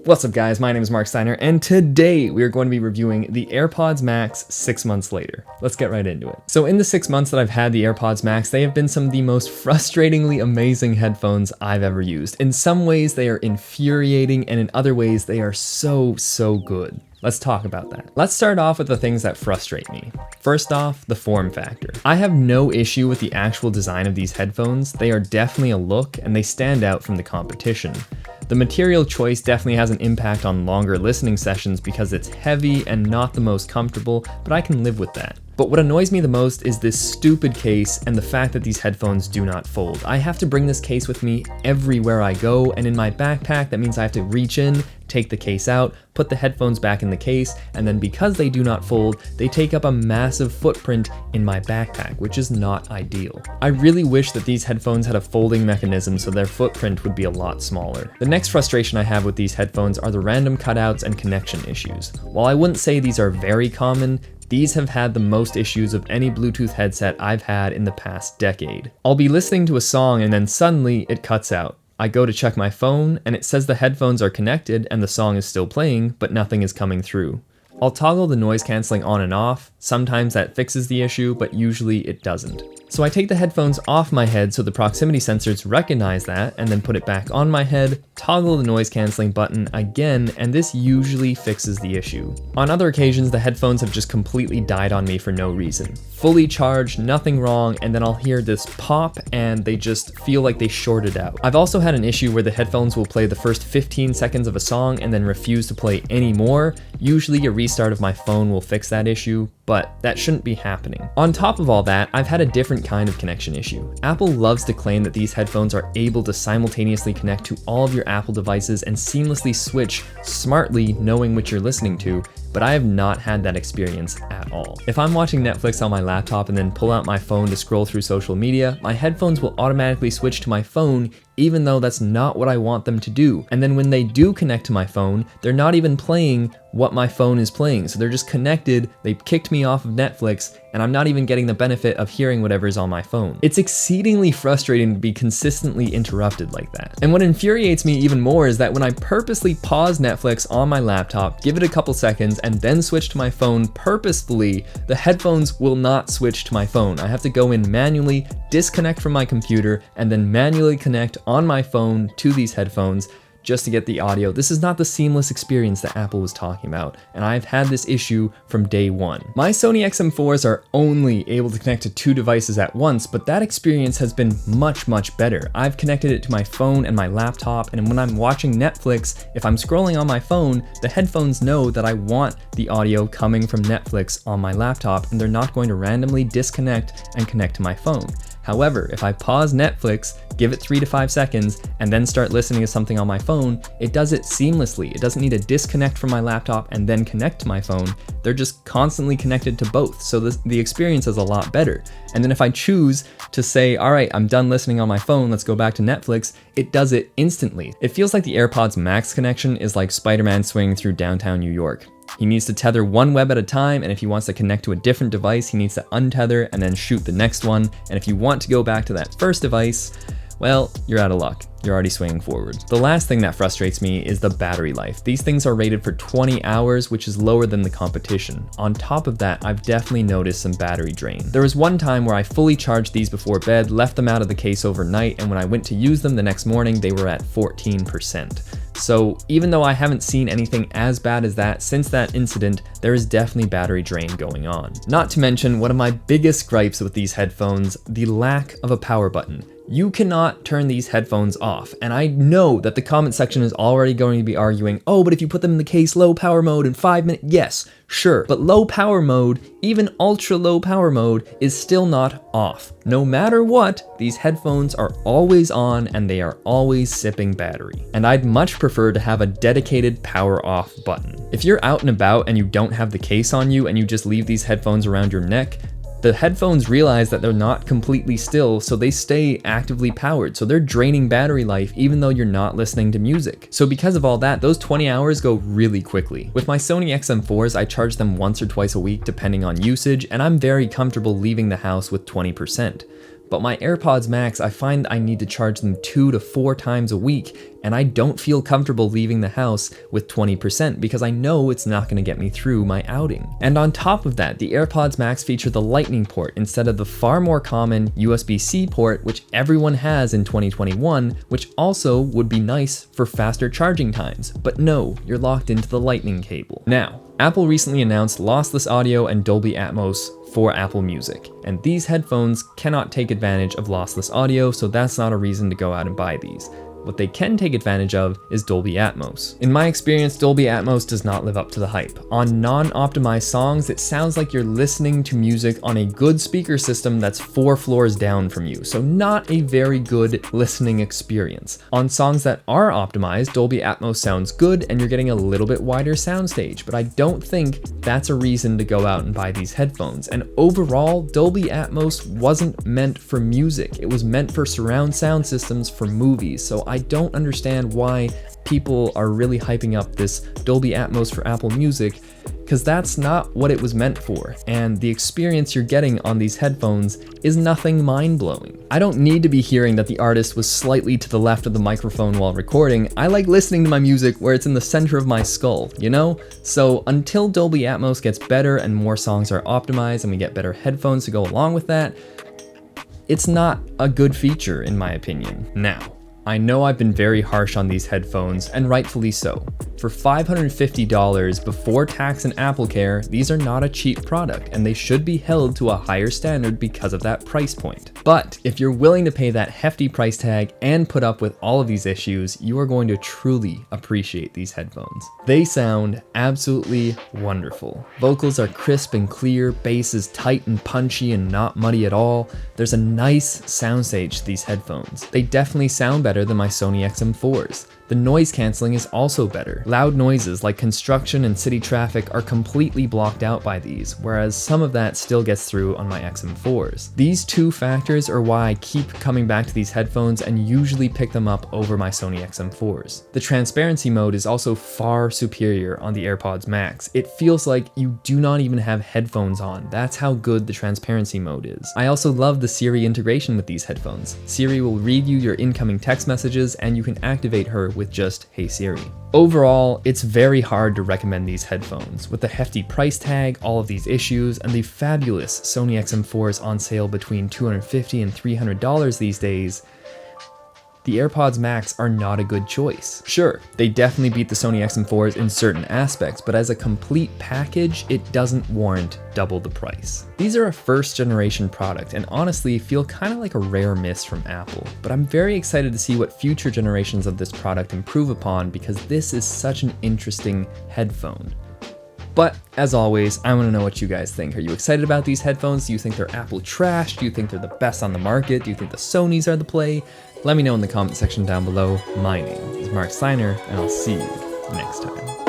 What's up guys, my name is Marc Steiner, and today we are going to be reviewing the Airpods Max 6 months later. Let's get right into it. So in the 6 months that I've had the Airpods Max, they have been some of the most frustratingly amazing headphones I've ever used. In some ways they are infuriating, and in other ways they are so good. Let's talk about that. Let's start off with the things that frustrate me. First off, the form factor. I have no issue with the actual design of these headphones. They are definitely a look and they stand out from the competition. The material choice definitely has an impact on longer listening sessions because it's heavy and not the most comfortable, but I can live with that. But what annoys me the most is this stupid case and the fact that these headphones do not fold. I have to bring this case with me everywhere I go, and in my backpack that means I have to reach in, take the case out, put the headphones back in the case, and then because they do not fold, they take up a massive footprint in my backpack, which is not ideal. I really wish that these headphones had a folding mechanism so their footprint would be a lot smaller. The next frustration I have with these headphones are the random cutouts and connection issues. While I wouldn't say these are very common, these have had the most issues of any Bluetooth headset I've had in the past decade. I'll be listening to a song and then suddenly it cuts out. I go to check my phone and it says the headphones are connected and the song is still playing, but nothing is coming through. I'll toggle the noise cancelling on and off. Sometimes that fixes the issue, but usually it doesn't. So I take the headphones off my head so the proximity sensors recognize that and then put it back on my head, toggle the noise cancelling button again, and this usually fixes the issue. On other occasions, the headphones have just completely died on me for no reason. Fully charged, nothing wrong, and then I'll hear this pop and they just feel like they shorted out. I've also had an issue where the headphones will play the first 15 seconds of a song and then refuse to play any more. Usually a restart of my phone will fix that issue, but that shouldn't be happening. On top of all that, I've had a different kind of connection issue. Apple loves to claim that these headphones are able to simultaneously connect to all of your Apple devices and seamlessly switch smartly knowing which you're listening to, but I have not had that experience at all. If I'm watching Netflix on my laptop and then pull out my phone to scroll through social media, my headphones will automatically switch to my phone even though that's not what I want them to do. And then when they do connect to my phone, they're not even playing what my phone is playing. So they're just connected, they kicked me off of Netflix, and I'm not even getting the benefit of hearing whatever's on my phone. It's exceedingly frustrating to be consistently interrupted like that. And what infuriates me even more is that when I purposely pause Netflix on my laptop, give it a couple seconds, and then switch to my phone purposefully, the headphones will not switch to my phone. I have to go in manually, disconnect from my computer, and then manually connect on my phone to these headphones just to get the audio. This is not the seamless experience that Apple was talking about, and I've had this issue from day one. My Sony XM4s are only able to connect to 2 devices at once, but that experience has been much better. I've connected it to my phone and my laptop, and when I'm watching Netflix, if I'm scrolling on my phone, the headphones know that I want the audio coming from Netflix on my laptop, and they're not going to randomly disconnect and connect to my phone. However, if I pause Netflix, give it 3 to 5 seconds, and then start listening to something on my phone, it does it seamlessly. It doesn't need to disconnect from my laptop and then connect to my phone. They're just constantly connected to both, so the experience is a lot better. And then if I choose to say, all right, I'm done listening on my phone, let's go back to Netflix, it does it instantly. It feels like the Airpods Max connection is like Spider-Man swinging through downtown New York. He needs to tether one web at a time, and if he wants to connect to a different device, he needs to untether and then shoot the next one. And if you want to go back to that first device, well, you're out of luck. You're already swinging forward. The last thing that frustrates me is the battery life. These things are rated for 20 hours, which is lower than the competition. On top of that, I've definitely noticed some battery drain. There was one time where I fully charged these before bed, left them out of the case overnight, and when I went to use them the next morning, they were at 14%. So even though I haven't seen anything as bad as that since that incident, there is definitely battery drain going on. Not to mention one of my biggest gripes with these headphones, the lack of a power button. You cannot turn these headphones off, and I know that the comment section is already going to be arguing, oh, but if you put them in the case low power mode in 5 minutes, yes, sure, but low power mode, even ultra low power mode, is still not off. No matter what, these headphones are always on and they are always sipping battery. And I'd much prefer to have a dedicated power off button. If you're out and about and you don't have the case on you and you just leave these headphones around your neck, the headphones realize that they're not completely still, so they stay actively powered. So they're draining battery life even though you're not listening to music. So because of all that, those 20 hours go really quickly. With my Sony XM4s, I charge them once or twice a week depending on usage, and I'm very comfortable leaving the house with 20%. But my AirPods Max, I find I need to charge them 2 to 4 times a week, and I don't feel comfortable leaving the house with 20% because I know it's not going to get me through my outing. And on top of that, the AirPods Max feature the Lightning port instead of the far more common USB-C port, which everyone has in 2021, which also would be nice for faster charging times. But no, you're locked into the Lightning cable. Now, Apple recently announced lossless audio and Dolby Atmos for Apple Music, and these headphones cannot take advantage of lossless audio, so that's not a reason to go out and buy these. What they can take advantage of is Dolby Atmos. In my experience, Dolby Atmos does not live up to the hype. On non-optimized songs, it sounds like you're listening to music on a good speaker system that's 4 floors down from you, so not a very good listening experience. On songs that are optimized, Dolby Atmos sounds good and you're getting a little bit wider soundstage, but I don't think that's a reason to go out and buy these headphones. And overall, Dolby Atmos wasn't meant for music. It was meant for surround sound systems for movies, so I don't understand why people are really hyping up this Dolby Atmos for Apple Music, because that's not what it was meant for, and the experience you're getting on these headphones is nothing mind-blowing. I don't need to be hearing that the artist was slightly to the left of the microphone while recording. I like listening to my music where it's in the center of my skull, you know? So until Dolby Atmos gets better and more songs are optimized and we get better headphones to go along with that, it's not a good feature in my opinion. Now, I know I've been very harsh on these headphones, and rightfully so. For $550 before tax and Apple Care, these are not a cheap product, and they should be held to a higher standard because of that price point. But if you're willing to pay that hefty price tag and put up with all of these issues, you are going to truly appreciate these headphones. They sound absolutely wonderful. Vocals are crisp and clear, bass is tight and punchy and not muddy at all. There's a nice soundstage to these headphones. They definitely sound better than my Sony XM4s. The noise canceling is also better. Loud noises like construction and city traffic are completely blocked out by these, whereas some of that still gets through on my XM4s. These two factors are why I keep coming back to these headphones and usually pick them up over my Sony XM4s. The transparency mode is also far superior on the AirPods Max. It feels like you do not even have headphones on. That's how good the transparency mode is. I also love the Siri integration with these headphones. Siri will read you your incoming text messages and you can activate her with just "Hey Siri." Overall, it's very hard to recommend these headphones. With the hefty price tag, all of these issues, and the fabulous Sony XM4s on sale between $250 and $300 these days, the AirPods Max are not a good choice. Sure, they definitely beat the Sony XM4s in certain aspects, but as a complete package, it doesn't warrant double the price. These are a first generation product and honestly feel kind of like a rare miss from Apple, but I'm very excited to see what future generations of this product improve upon because this is such an interesting headphone. But as always, I want to know what you guys think. Are you excited about these headphones? Do you think they're Apple trash? Do you think they're the best on the market? Do you think the Sonys are the play? Let me know in the comment section down below. My name is Marc Steiner, and I'll see you next time.